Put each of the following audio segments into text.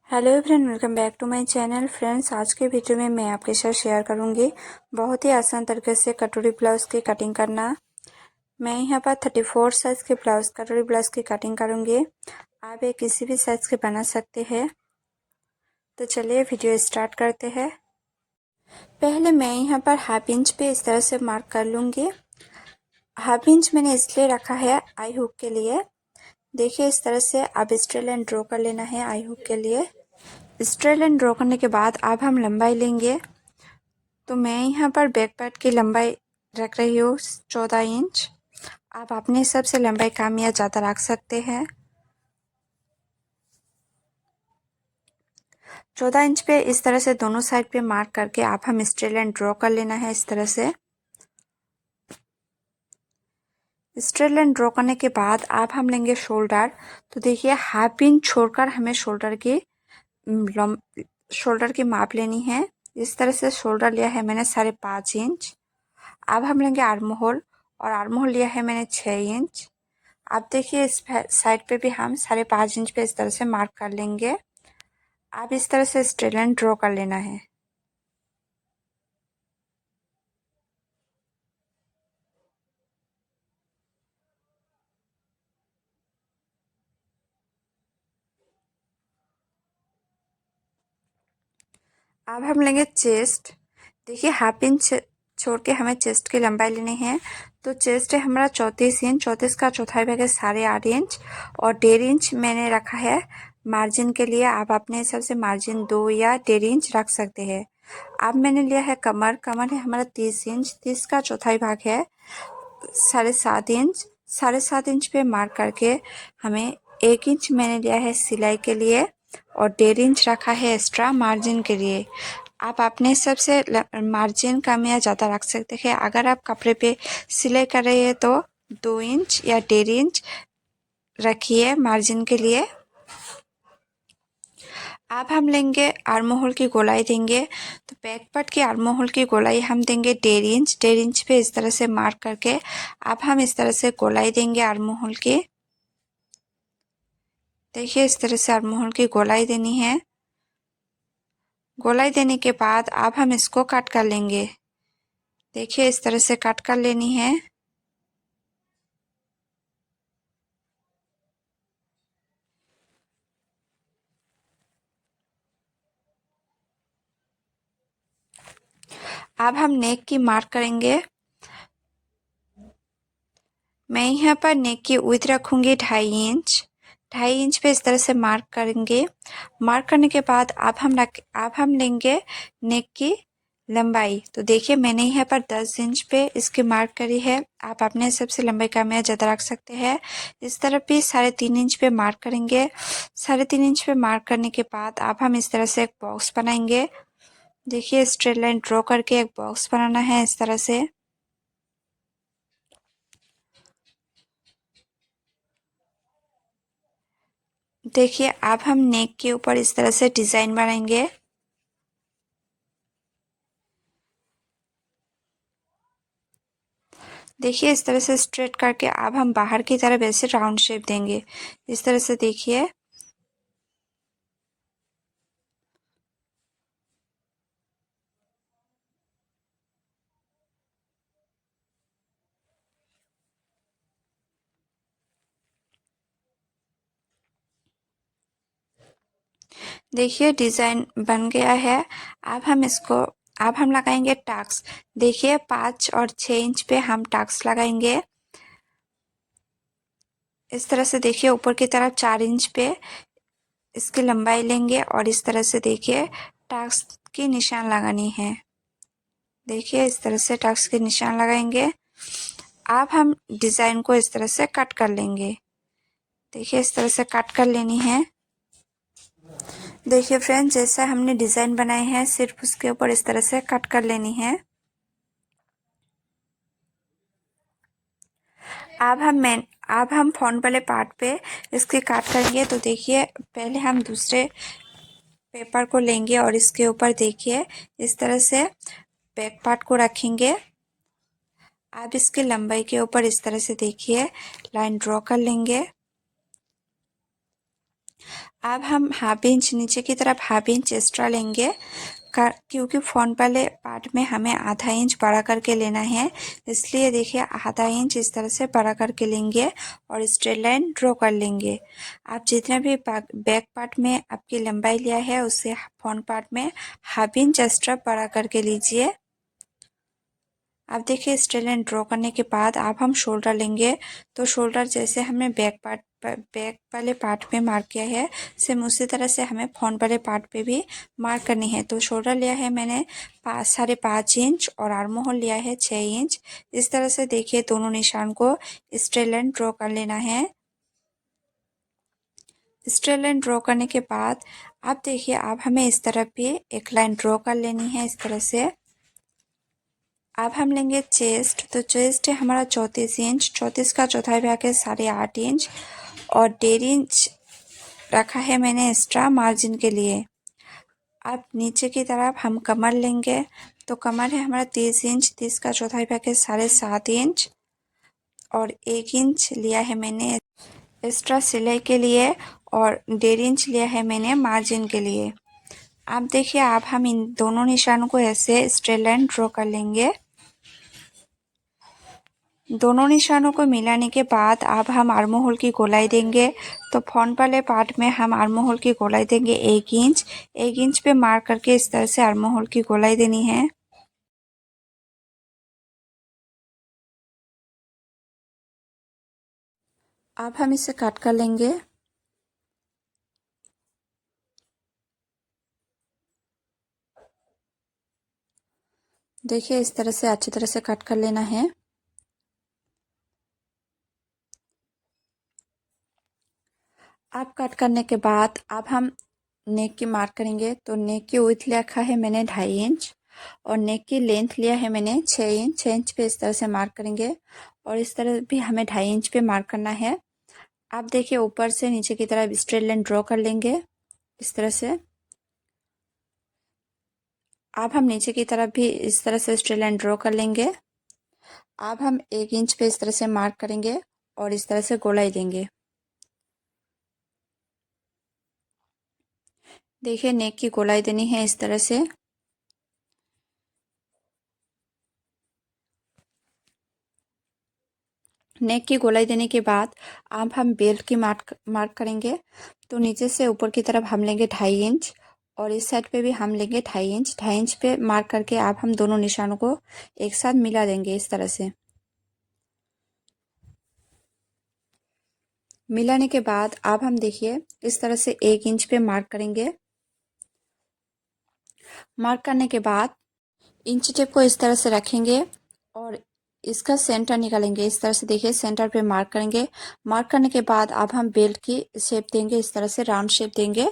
Hello everyone, welcome back to my channel. Friends, आज के video में मैं आपके साथ शेयर करूंगी बहुत ही आसान तरीके से कटोरी ब्लाउज़ की कटिंग करना। मैं यहाँ पर 34 साइज़ के कटोरी ब्लाउज़ की कटिंग करूंगी। आप ये किसी भी साइज़ के बना सकते हैं। तो चलिए वीडियो स्टार्ट करते हैं। पहले मैं यहाँ पर हाफ इंच पे इस तरह से मार्क कर लूँगी। हाफ इंच मैंने इसलिए रखा है आई हुक के लिए। देखिए, इस तरह से आप स्ट्रेट लाइन ड्रॉ कर लेना है आई हुक के लिए। स्ट्रेट लाइन ड्रॉ करने के बाद अब हम लंबाई लेंगे। तो मैं यहाँ पर बैक पार्ट की लंबाई रख रही हूँ 14 इंच। आप अपने हिसाब से लंबाई कम या ज़्यादा रख सकते हैं। 14 इंच पे इस तरह से दोनों साइड पे मार्क करके आप हम स्ट्रेट लाइन ड्रॉ कर लेना है। इस तरह से स्ट्रेट लाइन ड्रॉ करने के बाद आप हम लेंगे शोल्डर। तो देखिए, हाफ इंच छोड़कर हमें शोल्डर की माप लेनी है। इस तरह से शोल्डर लिया है मैंने 5.5 इंच। अब हम लेंगे आर्म होल, और आर्म होल लिया है मैंने 6 इंच। आप देखिए, इस साइड पे भी हम 5.5 इंच पे इस तरह से मार्क कर लेंगे। आप इस तरह से स्ट्रेट लाइन ड्रॉ कर लेना है। अब हम लेंगे चेस्ट। देखिए, हाफ इंच छोड़ के हमें चेस्ट की लंबाई लेनी है। तो चेस्ट है हमारा 34 इंच। 34 का चौथाई भाग है 8.5 इंच, और 1.5 इंच मैंने रखा है मार्जिन के लिए। आप अपने हिसाब से मार्जिन 2 या 1.5 इंच रख सकते हैं। अब मैंने लिया है कमर। कमर है हमारा 30 इंच। 30 का चौथाई भाग है 7.5 इंच। 7.5 इंच पे मार्क करके हमें 1 इंच मैंने लिया है सिलाई के लिए, और 1.5 इंच रखा है एक्स्ट्रा मार्जिन के लिए। आप अपने हिसाब से मार्जिन कम या ज़्यादा रख सकते हैं। अगर आप कपड़े पे सिलाई कर रहे हैं तो 2 इंच या 1.5 इंच रखिए मार्जिन के लिए। अब हम लेंगे आर्म होल की गोलाई देंगे। तो बैक पार्ट की आर्म होल की गोलाई हम देंगे 1.5 इंच। 1.5 इंच पे इस तरह से मार्क करके अब हम इस तरह से गोलाई देंगे आर्म होल की। देखिए, इस तरह से आर्म होल की गोलाई देनी है। गोलाई देने के बाद अब हम इसको कट कर लेंगे। देखिए, इस तरह से कट कर लेनी है। अब हम नेक की मार्क करेंगे। मैं यहाँ पर नेक की विड्थ रखूंगी 2.5 इंच। 2.5 इंच पे इस तरह से मार्क करेंगे। मार्क करने के बाद अब हम लेंगे नेक की लंबाई। तो देखिए, मैंने यहाँ पर 10 इंच पे इसकी मार्क करी है। आप अपने हिसाब से लंबाई कम या ज़्यादा रख सकते हैं। इस तरफ भी 3.5 इंच पे मार्क करेंगे। 3.5 इंच पे मार्क करने के बाद अब हम इस तरह से एक बॉक्स बनाएंगे। देखिए, स्ट्रेट लाइन ड्रॉ करके एक बॉक्स बनाना है इस तरह से। देखिए, अब हम नेक के ऊपर इस तरह से डिज़ाइन बनाएंगे। देखिए, इस तरह से स्ट्रेट करके अब हम बाहर की तरफ ऐसे राउंड शेप देंगे। इस तरह से देखिए। देखिए, डिज़ाइन बन गया है। अब हम लगाएंगे टक्स। देखिए, 5 और 6 इंच पे हम टक्स लगाएंगे। इस तरह से देखिए, ऊपर की तरफ 4 इंच पे इसकी लंबाई लेंगे, और इस तरह से देखिए टक्स की निशान लगानी है। देखिए, इस तरह से टक्स के निशान लगाएंगे। अब हम डिज़ाइन को इस तरह से कट कर लेंगे। देखिए, इस तरह से कट कर लेनी है। देखिए फ्रेंड्स, जैसा हमने डिज़ाइन बनाए हैं सिर्फ उसके ऊपर इस तरह से कट कर लेनी है। अब हम फ्रंट वाले पार्ट पे इसकी काट करेंगे। तो देखिए, पहले हम दूसरे पेपर को लेंगे और इसके ऊपर देखिए इस तरह से बैक पार्ट को रखेंगे। आप इसकी लंबाई के ऊपर इस तरह से देखिए लाइन ड्रॉ कर लेंगे। अब हम हाफ इंच नीचे की तरफ हाफ इंच एक्स्ट्रा लेंगे क्योंकि फ्रंट वाले पार्ट में हमें आधा इंच बड़ा करके लेना है, इसलिए देखिए आधा इंच इस तरह से बड़ा करके लेंगे और स्ट्रेट लाइन ड्रॉ कर लेंगे। आप जितना भी बैक पार्ट में आपकी लंबाई लिया है उससे फ्रंट पार्ट में हाफ इंच एक्स्ट्रा बड़ा करके लीजिए। अब देखिए स्ट्रेट लाइन ड्रॉ करने के बाद अब हम शोल्डर लेंगे, तो शोल्डर जैसे हमने बैक वाले पार्ट पे मार्क किया है सेम उसी तरह से हमें फ्रंट वाले पार्ट पे भी मार्क करनी है। तो शोल्डर लिया है मैंने 5.5 इंच और आर्म होल लिया है 6 इंच। इस तरह से देखिए दोनों निशान को स्ट्रेट लाइन ड्रॉ कर लेना है। स्ट्रेट लाइन ड्रॉ करने के बाद अब देखिए अब हमें इस तरफ भी एक लाइन ड्रॉ कर लेनी है इस तरह से। अब हम लेंगे चेस्ट, तो चेस्ट है हमारा 34 इंच, 34 का चौथाई भाग है 8.5 इंच और 1.5 इंच रखा है मैंने एक्स्ट्रा मार्जिन के लिए। अब नीचे की तरफ हम कमर लेंगे, तो कमर है हमारा 30 इंच, 30 का चौथाई भाग है 7.5 इंच और 1 इंच लिया है मैंने एक्स्ट्रा सिलाई के लिए और 1.5 इंच लिया है मैंने मार्जिन के लिए। अब देखिए अब हम इन दोनों निशानों को ऐसे स्ट्रेट लाइन ड्रॉ कर लेंगे। दोनों निशानों को मिलाने के बाद अब हम आर्म होल की गोलाई देंगे, तो फ्रंट वाले पार्ट में हम आर्म होल की गोलाई देंगे 1 इंच। 1 इंच पे मार्क करके इस तरह से आर्म होल की गोलाई देनी है। अब हम इसे कट कर लेंगे। देखिए इस तरह से अच्छी तरह से कट कर लेना है। अब कट करने के बाद अब हम नेक की मार्क करेंगे, तो नेक की विड्थ लिखा है मैंने 2.5 इंच और नेक की लेंथ लिया है मैंने 6 इंच। 6 इंच पे इस तरह से मार्क करेंगे और इस तरह भी हमें 2.5 इंच पे मार्क करना है। अब देखिए ऊपर से नीचे की तरफ स्ट्रेट लाइन ड्रॉ कर लेंगे इस तरह से। अब हम नीचे की तरफ भी इस तरह से स्ट्रेट लाइन ड्रॉ कर लेंगे। अब हम 1 इंच पे इस तरह से मार्क करेंगे और इस तरह से गोलाई देंगे। देखिए नेक की गोलाई देनी है इस तरह से। नेक की गोलाई देने के बाद अब हम बेल्ट की मार्क करेंगे, तो नीचे से ऊपर की तरफ हम लेंगे 2.5 इंच और इस साइड पे भी हम लेंगे 2.5 इंच। 2.5 इंच पे मार्क करके अब हम दोनों निशानों को एक साथ मिला देंगे इस तरह से। मिलाने के बाद अब हम देखिए इस तरह से 1 इंच पे मार्क करेंगे। मार्क करने के बाद इंच टेप को इस तरह से रखेंगे और इसका सेंटर निकालेंगे इस तरह से। देखिए सेंटर पे मार्क करेंगे। मार्क करने के बाद अब हम बेल्ट की शेप देंगे इस तरह से, राउंड शेप देंगे।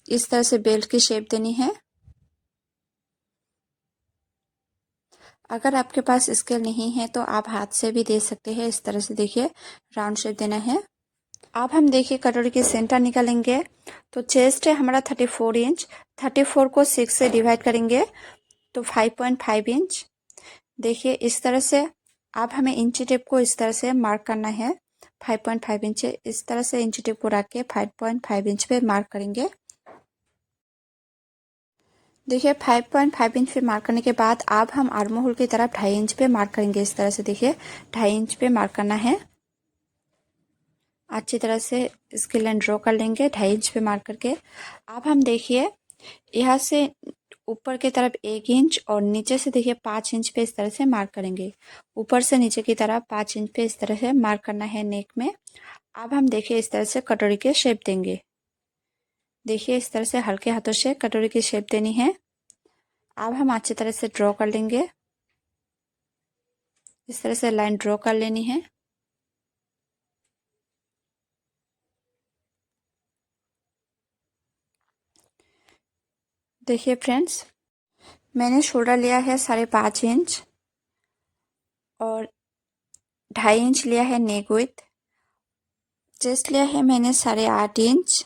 इस तरह से बेल्ट की शेप देनी है। अगर आपके पास स्केल नहीं है तो आप हाथ से भी दे सकते हैं इस तरह से। देखिए राउंड शेप देना है। अब हम देखिए कटोरी की सेंटर निकालेंगे, तो चेस्ट है हमारा 34 इंच। 34 को 6 से डिवाइड करेंगे तो 5.5 इंच। देखिए इस तरह से अब हमें इंची टेप को इस तरह से मार्क करना है। 5.5 इंच इस तरह से इंची टेप को रख के 5.5 इंच पे मार्क करेंगे। देखिए 5.5 इंच पे मार्क करने के बाद अब हम आर्म होल की तरफ 2.5 इंच पे मार्क करेंगे इस तरह से। देखिए 2.5 इंच पे मार्क करना है। अच्छी तरह से इसकी लाइन ड्रॉ कर लेंगे 2.5 इंच पे मार्क करके। अब हम देखिए यहाँ से ऊपर की तरफ 1 इंच और नीचे से देखिए 5 इंच पे इस तरह से मार्क करेंगे। ऊपर से नीचे की तरफ 5 इंच पे इस तरह से मार्क करना है नेक में। अब हम देखिए इस तरह से कटोरी के शेप देंगे। देखिए इस तरह से हल्के हाथों से कटोरी की शेप देनी है। अब हम अच्छी तरह से ड्रॉ कर लेंगे। इस तरह से लाइन ड्रॉ कर लेनी है। देखिए फ्रेंड्स मैंने शोल्डर लिया है 5.5 इंच और 2.5 इंच लिया है नेक विड्थ। चेस्ट लिया है मैंने 8.5 इंच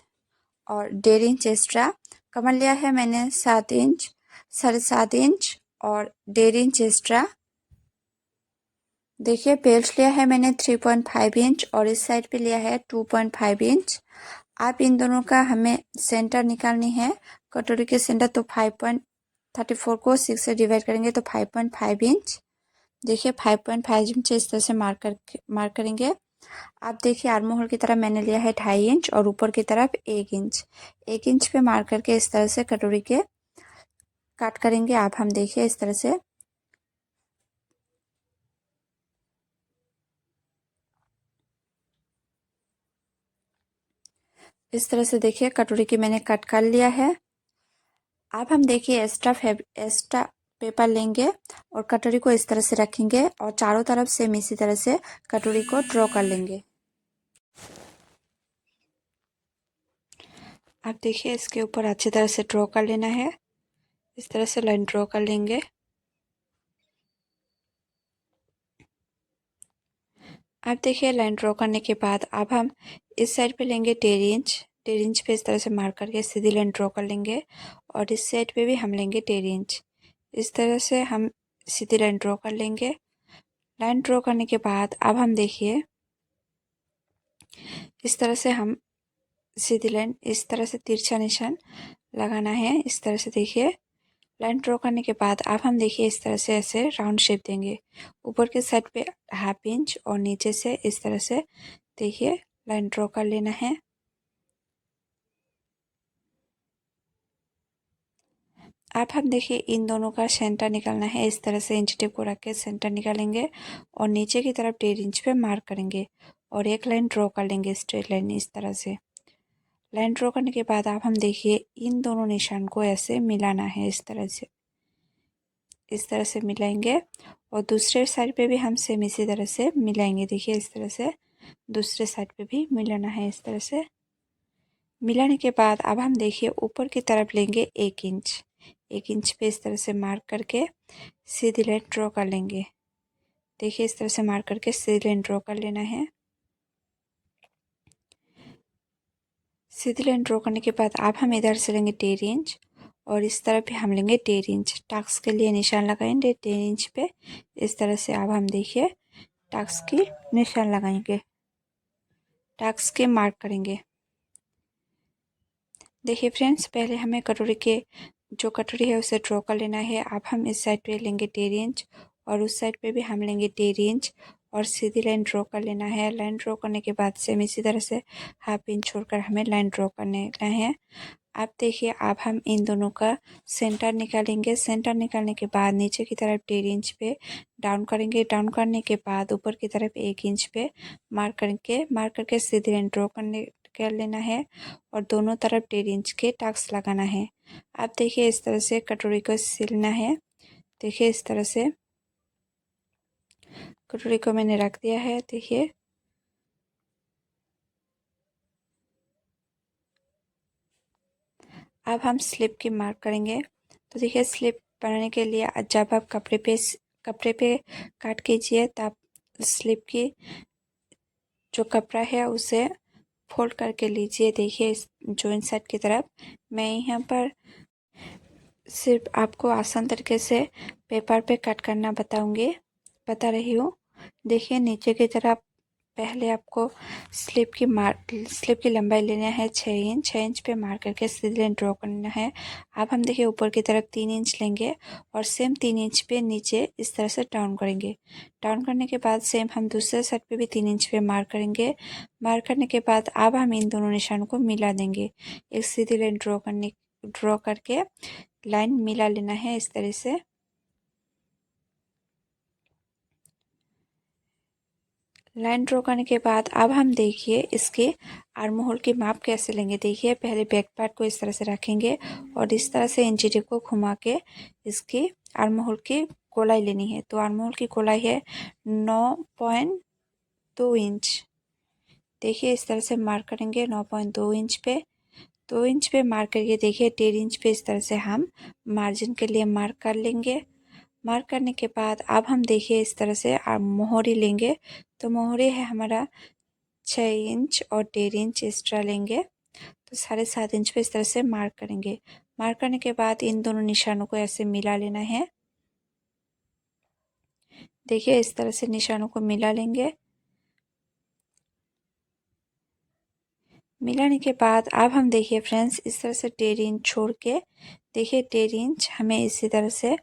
और 1.5 इंच एक्स्ट्रा। कमर लिया है मैंने 7 इंच, 7.5 इंच और 1.5 इंच एक्स्ट्रा। देखिए बेल्ट लिया है मैंने 3.5 इंच और इस साइड पे लिया है 2.5 इंच। आप इन दोनों का हमें सेंटर निकालनी है, कटोरी के सेंटर। तो 5.34 को 6 से डिवाइड करेंगे तो 5.5 इंच। देखिए 5.5 इंच इस तरह से मार्क करेंगे। आप देखिए आर्म होल की तरफ मैंने लिया है 2.5 इंच और ऊपर की तरफ 1 इंच। 1 इंच पे मार्क करके इस तरह से कटोरी के काट करेंगे। आप हम देखिए इस तरह से देखिए कटोरी की मैंने कट कर लिया है। अब हम देखिए एक्स्ट्रा पेपर लेंगे और कटोरी को इस तरह से रखेंगे और चारों तरफ से इसी तरह से कटोरी को ड्रॉ कर लेंगे। आप देखिए इसके ऊपर अच्छी तरह से ड्रॉ कर लेना है। इस तरह से लाइन ड्रॉ कर लेंगे। आप देखिए लाइन ड्रॉ करने के बाद अब हम इस साइड पे लेंगे 1.5 इंच। 1.5 इंच पे इस तरह से मार्क करके सीधी लाइन ड्रॉ कर लेंगे और इस साइड पे भी हम लेंगे 1.5 इंच। इस तरह से हम सीधी लाइन ड्रॉ कर लेंगे। लाइन ड्रॉ करने के बाद अब हम देखिए इस तरह से हम सीधी लाइन इस तरह से तिरछा निशान लगाना है। इस तरह से देखिए लाइन ड्रॉ करने के बाद अब हम देखिए इस तरह से ऐसे राउंड शेप देंगे। ऊपर के साइड पे 1/2 इंच और नीचे से इस तरह से देखिए लाइन ड्रॉ कर लेना है। अब हम देखिए इन दोनों का सेंटर निकालना है। इस तरह से इंच टेप को रख के सेंटर निकालेंगे और नीचे की तरफ 1.5 इंच पे मार्क करेंगे और एक लाइन ड्रॉ कर लेंगे, स्ट्रेट लाइन। इस तरह से लाइन ड्रॉ करने के बाद अब हम देखिए इन दोनों निशान को ऐसे मिलाना है। इस तरह से मिलाएंगे और दूसरे साइड पे भी हम सेम इसी तरह से मिलाएंगे। देखिए इस तरह से दूसरे साइड पे भी मिलाना है। इस तरह से मिलाने के बाद अब हम देखिए ऊपर की तरफ लेंगे 1 इंच। 1 इंच पे इस तरह से मार्क करके सीधी लाइन ड्रॉ कर लेंगे। देखिए इस तरह से मार्क करके सीधी लाइन ड्रॉ कर लेना है। सीधी लाइन ड्रॉ करने के बाद अब हम इधर से लेंगे 1.5 इंच और इस तरफ भी हम लेंगे 1.5 इंच। टक्स के लिए निशान लगाएंगे 1.5 इंच पे। इस तरह से अब हम देखिए टक्स की निशान लगाएंगे, टक्स के मार्क करेंगे। देखिए फ्रेंड्स पहले हमें कटोरी के जो कटोरी है उसे ड्रॉ कर लेना है। अब हम इस साइड पे लेंगे 1.5 इंच और उस साइड पे भी हम लेंगे 1.5 इंच और सीधी लाइन ड्रॉ कर लेना है। लाइन ड्रॉ करने के बाद सेम इसी तरह से 1/2 इंच छोड़कर हमें लाइन ड्रॉ करने है। अब देखिए अब हम इन दोनों का सेंटर निकालेंगे। सेंटर निकालने के बाद नीचे की तरफ 1.5 इंच पे डाउन करेंगे। डाउन करने के बाद ऊपर की तरफ 1 इंच पे मार्क करके सीधी लाइन ड्रॉ कर लेना है और दोनों तरफ 1.5 इंच के टक्स लगाना है। अब देखिए इस तरह से कटोरी को सिलना है। देखिए इस तरह से कटोरी को मैंने रख दिया है। देखिए अब हम स्लिप की मार्क करेंगे। तो देखिए स्लिप बनाने के लिए जब आप कपड़े पे काट कीजिए तब स्लिप की जो कपड़ा है उसे फोल्ड करके लीजिए। देखिए इस जो साइड की तरफ मैं यहाँ पर सिर्फ आपको आसान तरीके से पेपर पे कट करना बता रही हूँ। देखिए नीचे की तरफ पहले आपको स्लिप की लंबाई लेना है 6 इंच। 6 इंच पे मार्क करके सीधी लाइन ड्रॉ करना है। अब हम देखिए ऊपर की तरफ 3 इंच लेंगे और सेम 3 इंच पे नीचे इस तरह से डाउन करेंगे। डाउन करने के बाद सेम हम दूसरे साइड पे भी 3 इंच पे मार्क करेंगे। मार्क करने के बाद अब हम इन दोनों निशानों को मिला देंगे। एक सीधी लाइन ड्रॉ करके लाइन मिला लेना है। इस तरह से लाइन ड्रॉ करने के बाद अब हम देखिए इसके आर्म होल की माप कैसे लेंगे। देखिए पहले बैक पार्ट को इस तरह से रखेंगे और इस तरह से इंची टेप को घुमा के इसकी आर्म होल की गोलाई लेनी है। तो आर्म होल की गोलाई है 9.2 इंच। देखिए इस तरह से मार्क करेंगे 9.2 इंच पे। 2 इंच पे मार्क करके देखिए 1.5 इंच पे इस तरह से हम मार्जिन के लिए मार्क कर लेंगे। मार्क करने के बाद अब हम देखिए इस तरह से मोहरी लेंगे। तो मोहरी है हमारा 6 इंच और 1.5 इंच एक्स्ट्रा लेंगे। तो 7.5 इंच पे इस तरह से मार्क करेंगे। मार्क करने के बाद इन दोनों निशानों को ऐसे मिला लेना है। देखिए इस तरह से निशानों को मिला लेंगे। मिलाने के बाद अब हम देखिए फ्रेंड्स इस तरह से 1.5 इंच छोड़ के देखिए 1.5 इंच हमें इसी तरह से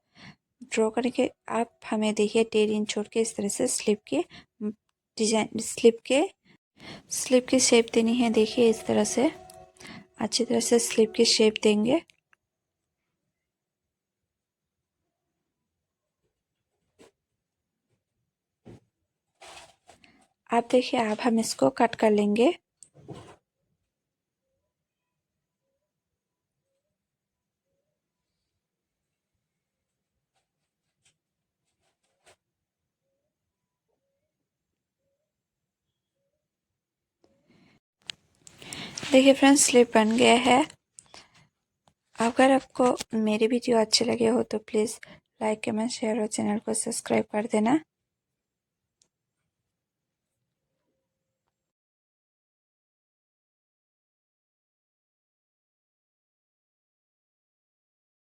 ड्रॉ करके आप हमें देखिए 1.5 इंच छोड़ के इस तरह से स्लिप के डिजाइन स्लिप की शेप देनी है। देखिए इस तरह से अच्छी तरह से स्लिप की शेप देंगे। आप देखिए अब हम इसको कट कर लेंगे। देखिए फ्रेंड्स स्लिप बन गया है। अगर आपको मेरी वीडियो अच्छे लगे हो तो प्लीज़ लाइक कमेंट शेयर और चैनल को सब्सक्राइब कर देना।